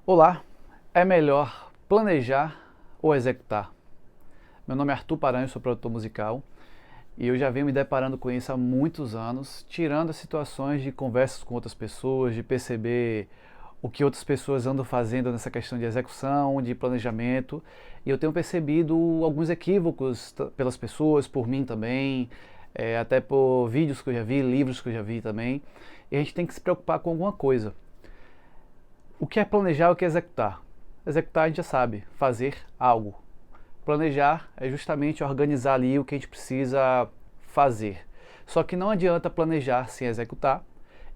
Olá, é melhor planejar ou executar? Meu nome é Arthur Paranhos, sou produtor musical e eu já venho me deparando com isso há muitos anos, tirando as situações de conversas com outras pessoas, de perceber o que outras pessoas andam fazendo nessa questão de execução, de planejamento, e eu tenho percebido alguns equívocos pelas pessoas, por mim também, até por vídeos que eu já vi, livros que eu já vi também, e a gente tem que se preocupar com alguma coisa. O que é planejar e o que é executar? Executar a gente já sabe, fazer algo. Planejar é justamente organizar ali o que a gente precisa fazer. Só que não adianta planejar sem executar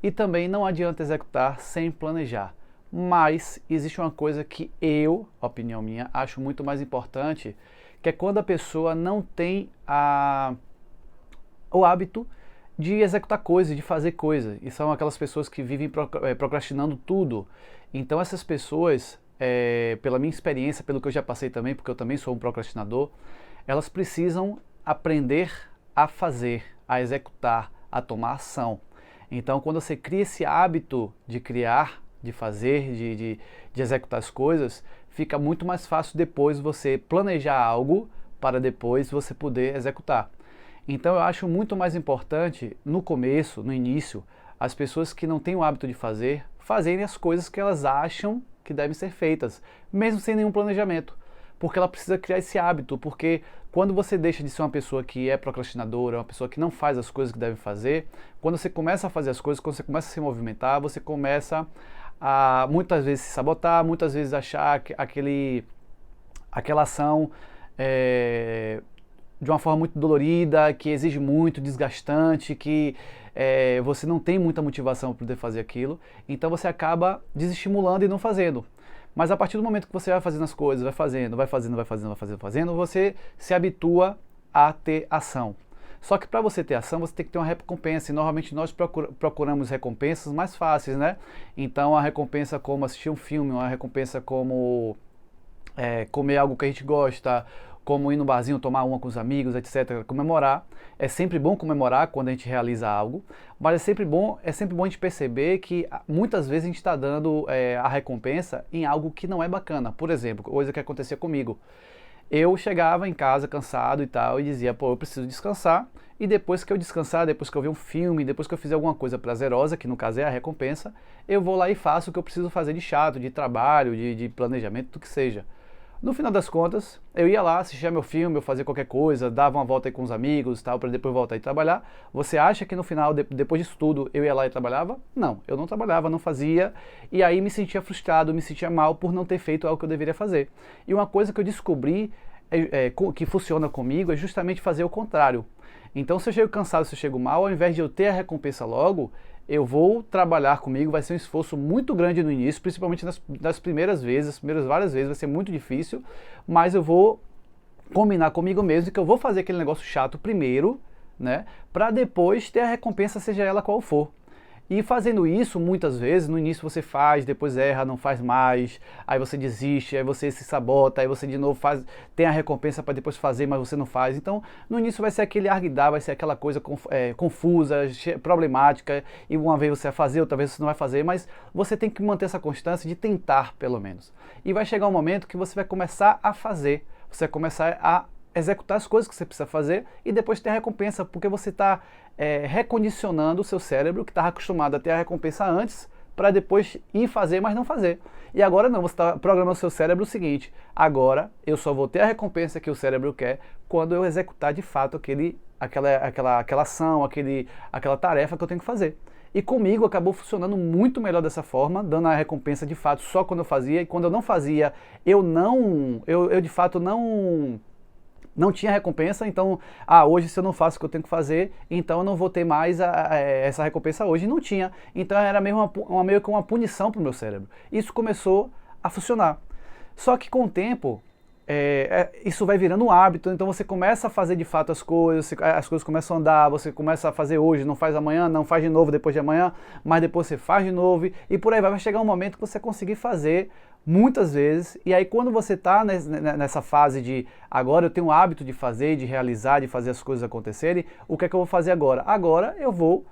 e também não adianta executar sem planejar. Mas existe uma coisa que eu, opinião minha, acho muito mais importante, que é quando a pessoa não tem o hábito de executar coisas, de fazer coisas. E são aquelas pessoas que vivem procrastinando tudo. Então essas pessoas, pela minha experiência, pelo que eu já passei também, porque eu também sou um procrastinador, elas precisam aprender a fazer, a executar, a tomar ação. Então quando você cria esse hábito de criar, de fazer, de executar as coisas, fica muito mais fácil depois você planejar algo para depois você poder executar. Então eu acho muito mais importante, no começo, no início, as pessoas que não têm o hábito de fazer, fazerem as coisas que elas acham que devem ser feitas, mesmo sem nenhum planejamento. Porque ela precisa criar esse hábito, porque quando você deixa de ser uma pessoa que é procrastinadora, uma pessoa que não faz as coisas que deve fazer, quando você começa a fazer as coisas, quando você começa a se movimentar, você começa a muitas vezes se sabotar, muitas vezes achar que aquela ação de uma forma muito dolorida, que exige muito, desgastante, que você não tem muita motivação para poder fazer aquilo, então você acaba desestimulando e não fazendo. Mas a partir do momento que você vai fazendo as coisas, vai fazendo, você se habitua a ter ação. Só que para você ter ação, você tem que ter uma recompensa, e normalmente nós procuramos recompensas mais fáceis, né? Então a recompensa como assistir um filme, uma recompensa como comer algo que a gente gosta, como ir no barzinho, tomar uma com os amigos, etc. Comemorar. É sempre bom comemorar quando a gente realiza algo, mas é sempre bom a gente perceber que muitas vezes a gente está dando a recompensa em algo que não é bacana. Por exemplo, coisa que acontecia comigo. Eu chegava em casa cansado e tal e dizia, pô, eu preciso descansar, e depois que eu descansar, depois que eu ver um filme, depois que eu fizer alguma coisa prazerosa, que no caso é a recompensa, eu vou lá e faço o que eu preciso fazer de chato, de trabalho, de planejamento, do que seja. No final das contas, eu ia lá, assistia meu filme, eu fazia qualquer coisa, dava uma volta aí com os amigos, tal, para depois voltar e trabalhar. Você acha que no final, depois disso tudo, eu ia lá e trabalhava? Não, eu não trabalhava, não fazia, e aí me sentia frustrado, me sentia mal por não ter feito algo que eu deveria fazer. E uma coisa que eu descobri que funciona comigo é justamente fazer o contrário. Então, se eu chego cansado, se eu chego mal, ao invés de eu ter a recompensa logo, eu vou trabalhar comigo, vai ser um esforço muito grande no início, principalmente nas primeiras vezes, as primeiras várias vezes vai ser muito difícil, mas eu vou combinar comigo mesmo que eu vou fazer aquele negócio chato primeiro, né, para depois ter a recompensa, seja ela qual for. E fazendo isso, muitas vezes, no início você faz, depois erra, não faz mais, aí você desiste, aí você se sabota, aí você de novo faz, tem a recompensa para depois fazer, mas você não faz. Então, no início vai ser aquele arguidar, vai ser aquela coisa confusa, problemática, e uma vez você vai fazer, outra vez você não vai fazer, mas você tem que manter essa constância de tentar, pelo menos. E vai chegar um momento que você vai começar a fazer, você vai começar a executar as coisas que você precisa fazer e depois ter a recompensa, porque você está recondicionando o seu cérebro, que estava acostumado a ter a recompensa antes, para depois ir fazer, mas não fazer. E agora não, você está programando o seu cérebro o seguinte, agora eu só vou ter a recompensa que o cérebro quer quando eu executar de fato aquela ação, aquela tarefa que eu tenho que fazer. E comigo acabou funcionando muito melhor dessa forma, dando a recompensa de fato só quando eu fazia, e quando eu não fazia, eu de fato não tinha recompensa, então, hoje se eu não faço o que eu tenho que fazer, então eu não vou ter mais essa recompensa hoje. Não tinha, então era meio que uma punição para o meu cérebro. Isso começou a funcionar. Só que com o tempo, isso vai virando um hábito, então você começa a fazer de fato as coisas começam a andar, você começa a fazer hoje, não faz amanhã, não faz de novo depois de amanhã, mas depois você faz de novo, e por aí vai chegar um momento que você conseguir fazer muitas vezes, e aí quando você está nessa fase de agora eu tenho o hábito de fazer, de realizar, de fazer as coisas acontecerem, o que é que eu vou fazer agora? Agora eu vou,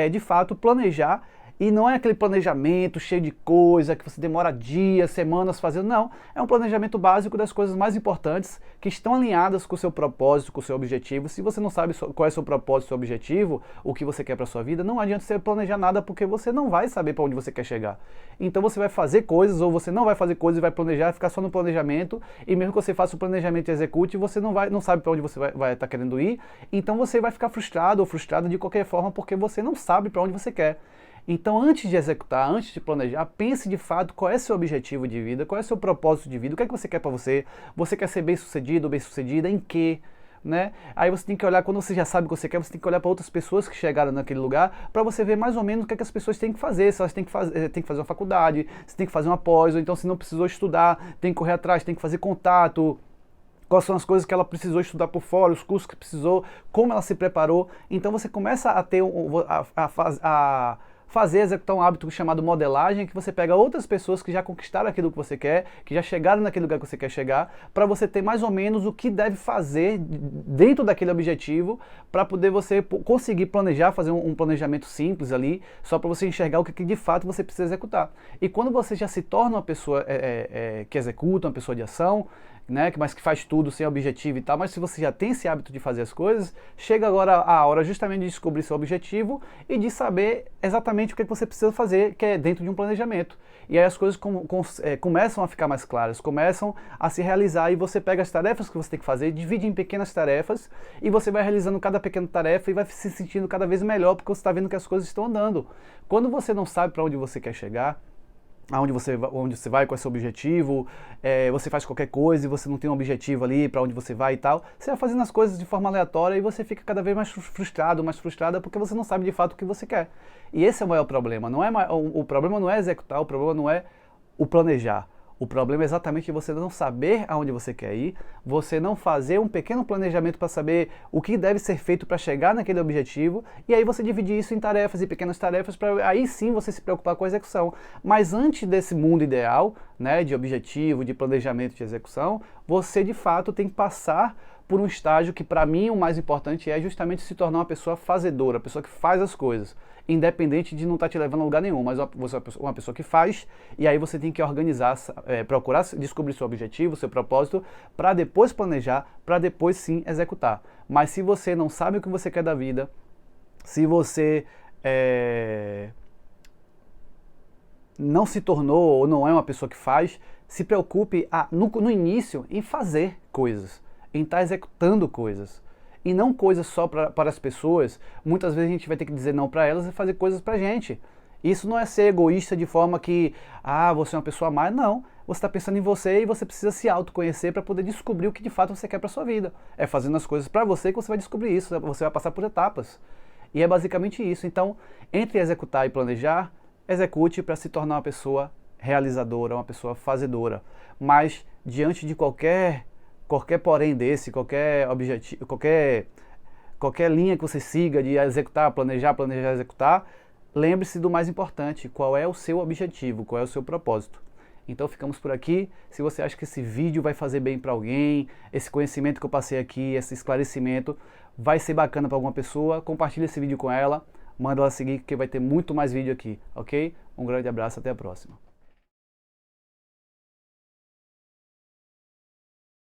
de fato, planejar E não é aquele planejamento cheio de coisa, que você demora dias, semanas fazendo, não. É um planejamento básico das coisas mais importantes que estão alinhadas com o seu propósito, com o seu objetivo. Se você não sabe qual é o seu propósito, o seu objetivo, o que você quer para sua vida, não adianta você planejar nada, porque você não vai saber para onde você quer chegar. Então você vai fazer coisas, ou você não vai fazer coisas e vai planejar, ficar só no planejamento, e mesmo que você faça o planejamento e execute, você não sabe para onde você vai estar querendo ir, então você vai ficar frustrado ou frustrada de qualquer forma, porque você não sabe para onde você quer. Então, antes de executar, antes de planejar, pense de fato qual é seu objetivo de vida, qual é seu propósito de vida, o que é que você quer para você. Você quer ser bem-sucedido ou bem-sucedida em quê? Né? Aí você tem que olhar, quando você já sabe o que você quer, você tem que olhar para outras pessoas que chegaram naquele lugar, para você ver mais ou menos o que é que as pessoas têm que fazer. Se elas têm que fazer uma faculdade, se tem que fazer uma pós, ou então se não precisou estudar, tem que correr atrás, tem que fazer contato. Quais são as coisas que ela precisou estudar por fora, os cursos que precisou, como ela se preparou. Então você começa a ter executar um hábito chamado modelagem, que você pega outras pessoas que já conquistaram aquilo que você quer, que já chegaram naquele lugar que você quer chegar, para você ter mais ou menos o que deve fazer dentro daquele objetivo, para poder você conseguir planejar, fazer um planejamento simples ali, só para você enxergar o que de fato você precisa executar. E quando você já se torna uma pessoa que executa, uma pessoa de ação, né, mas que faz tudo sem objetivo e tal, mas se você já tem esse hábito de fazer as coisas, chega agora a hora justamente de descobrir seu objetivo e de saber exatamente o que você precisa fazer, que é dentro de um planejamento. E aí as coisas começam a ficar mais claras, começam a se realizar, e você pega as tarefas que você tem que fazer, divide em pequenas tarefas, e você vai realizando cada pequena tarefa e vai se sentindo cada vez melhor, porque você está vendo que as coisas estão andando. Quando você não sabe para onde você quer chegar, onde você vai, qual é o seu objetivo, você faz qualquer coisa e você não tem um objetivo ali para onde você vai e tal, você vai fazendo as coisas de forma aleatória e você fica cada vez mais frustrado, mais frustrada, porque você não sabe de fato o que você quer. E esse é o maior problema. O problema não é executar, o problema não é o planejar. O problema é exatamente você não saber aonde você quer ir, você não fazer um pequeno planejamento para saber o que deve ser feito para chegar naquele objetivo, e aí você dividir isso em tarefas e pequenas tarefas, para aí sim você se preocupar com a execução. Mas antes desse mundo ideal, né, de objetivo, de planejamento, de execução, você de fato tem que passar por um estágio que, para mim, o mais importante é justamente se tornar uma pessoa fazedora, uma pessoa que faz as coisas, independente de não estar te levando a lugar nenhum, mas você é uma pessoa que faz, e aí você tem que organizar, procurar descobrir seu objetivo, seu propósito, para depois planejar, para depois sim executar. Mas se você não sabe o que você quer da vida, se você não se tornou ou não é uma pessoa que faz, se preocupe no início em fazer coisas, em estar executando coisas. E não coisas só para as pessoas. Muitas vezes a gente vai ter que dizer não para elas e fazer coisas para a gente. Isso não é ser egoísta de forma que, você é uma pessoa má. Não, você está pensando em você e você precisa se autoconhecer para poder descobrir o que de fato você quer para sua vida. É fazendo as coisas para você que você vai descobrir isso, você vai passar por etapas. E é basicamente isso. Então, entre executar e planejar, execute para se tornar uma pessoa realizadora, uma pessoa fazedora. Mas, diante de qualquer porém desse, qualquer objetivo, qualquer linha que você siga de executar, planejar, executar, lembre-se do mais importante: qual é o seu objetivo, qual é o seu propósito. Então ficamos por aqui. Se você acha que esse vídeo vai fazer bem para alguém, esse conhecimento que eu passei aqui, esse esclarecimento vai ser bacana para alguma pessoa, compartilhe esse vídeo com ela, manda ela seguir, que vai ter muito mais vídeo aqui, ok? Um grande abraço, até a próxima.